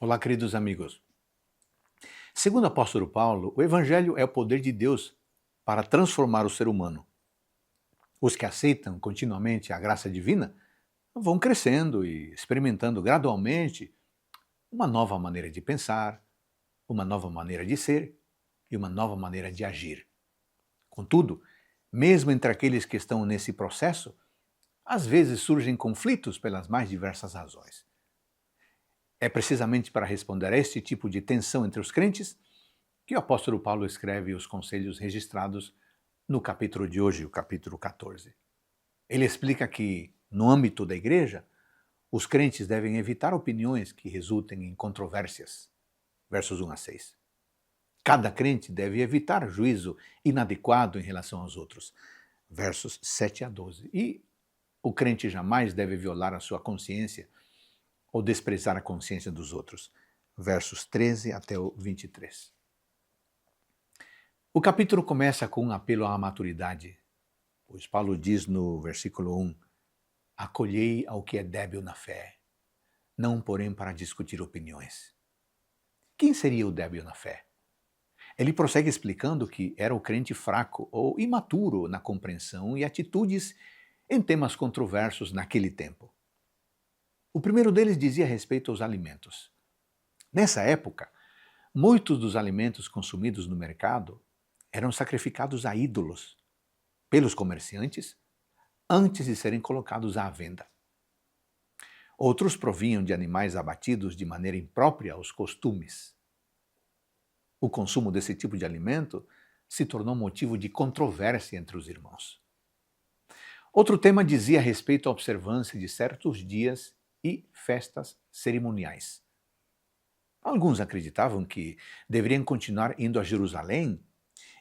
Olá, queridos amigos. Segundo o apóstolo Paulo, o Evangelho é o poder de Deus para transformar o ser humano. Os que aceitam continuamente a graça divina vão crescendo e experimentando gradualmente uma nova maneira de pensar, uma nova maneira de ser e uma nova maneira de agir. Contudo, mesmo entre aqueles que estão nesse processo, às vezes surgem conflitos pelas mais diversas razões. É precisamente para responder a este tipo de tensão entre os crentes que o apóstolo Paulo escreve os conselhos registrados no capítulo de hoje, o capítulo 14. Ele explica que, no âmbito da igreja, os crentes devem evitar opiniões que resultem em controvérsias. Versos 1 a 6. Cada crente deve evitar juízo inadequado em relação aos outros. Versos 7 a 12. E o crente jamais deve violar a sua consciência ou desprezar a consciência dos outros. Versos 13 até o 23. O capítulo começa com um apelo à maturidade, pois Paulo diz no versículo 1: acolhei ao que é débil na fé, não porém para discutir opiniões. Quem seria o débil na fé? Ele prossegue explicando que era o crente fraco ou imaturo na compreensão e atitudes em temas controversos naquele tempo. O primeiro deles dizia respeito aos alimentos. Nessa época, muitos dos alimentos consumidos no mercado eram sacrificados a ídolos pelos comerciantes antes de serem colocados à venda. Outros provinham de animais abatidos de maneira imprópria aos costumes. O consumo desse tipo de alimento se tornou motivo de controvérsia entre os irmãos. Outro tema dizia respeito à observância de certos dias e festas cerimoniais. Alguns acreditavam que deveriam continuar indo a Jerusalém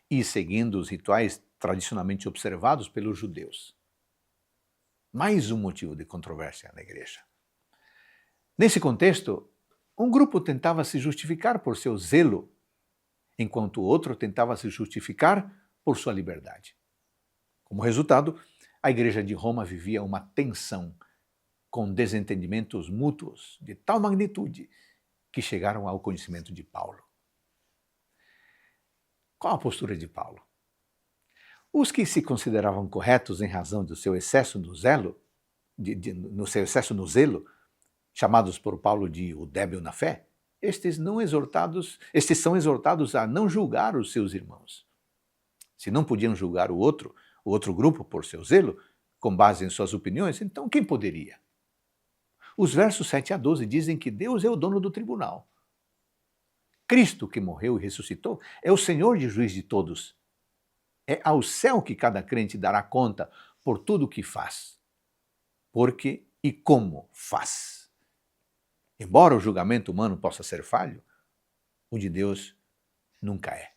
e seguindo os rituais tradicionalmente observados pelos judeus. Mais um motivo de controvérsia na igreja. Nesse contexto, um grupo tentava se justificar por seu zelo, enquanto o outro tentava se justificar por sua liberdade. Como resultado, a igreja de Roma vivia uma tensão, com desentendimentos mútuos de tal magnitude que chegaram ao conhecimento de Paulo. Qual a postura de Paulo? Os que se consideravam corretos em razão do seu excesso no zelo, no zelo, chamados por Paulo de o débil na fé, estes são exortados a não julgar os seus irmãos. Se não podiam julgar o outro grupo por seu zelo, com base em suas opiniões, então quem poderia? Os versos 7 a 12 dizem que Deus é o dono do tribunal. Cristo, que morreu e ressuscitou, é o Senhor de juiz de todos. É ao céu que cada crente dará conta por tudo o que faz, porque e como faz. Embora o julgamento humano possa ser falho, o de Deus nunca é.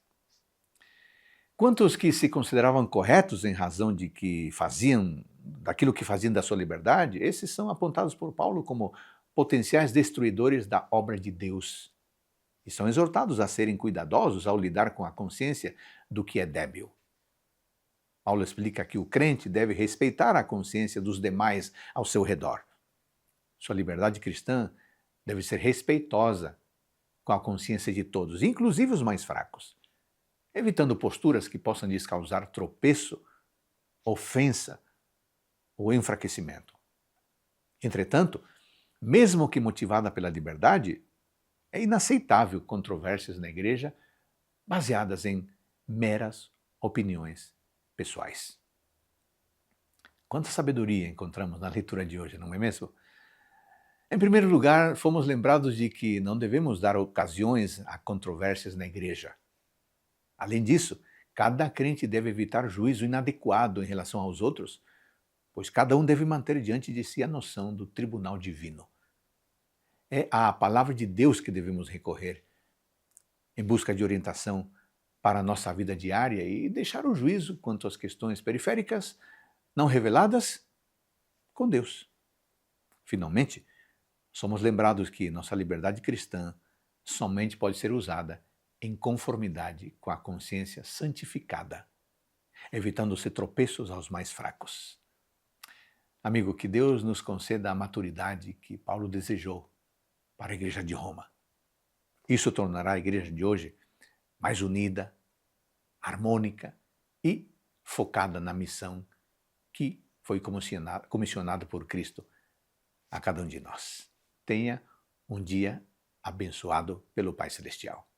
Quanto aos que se consideravam corretos em razão daquilo que faziam da sua liberdade, esses são apontados por Paulo como potenciais destruidores da obra de Deus e são exortados a serem cuidadosos ao lidar com a consciência do que é débil. Paulo explica que o crente deve respeitar a consciência dos demais ao seu redor. Sua liberdade cristã deve ser respeitosa com a consciência de todos, inclusive os mais fracos, evitando posturas que possam lhes causar tropeço, ofensa ou enfraquecimento. Entretanto, mesmo que motivada pela liberdade, é inaceitável controvérsias na igreja baseadas em meras opiniões pessoais. Quanta sabedoria encontramos na leitura de hoje, não é mesmo? Em primeiro lugar, fomos lembrados de que não devemos dar ocasiões a controvérsias na igreja. Além disso, cada crente deve evitar juízo inadequado em relação aos outros, pois cada um deve manter diante de si a noção do tribunal divino. É à palavra de Deus que devemos recorrer em busca de orientação para a nossa vida diária e deixar o juízo quanto às questões periféricas não reveladas com Deus. Finalmente, somos lembrados que nossa liberdade cristã somente pode ser usada em conformidade com a consciência santificada, evitando-se tropeços aos mais fracos. Amigo, que Deus nos conceda a maturidade que Paulo desejou para a igreja de Roma. Isso tornará a igreja de hoje mais unida, harmônica e focada na missão que foi comissionada por Cristo a cada um de nós. Tenha um dia abençoado pelo Pai Celestial.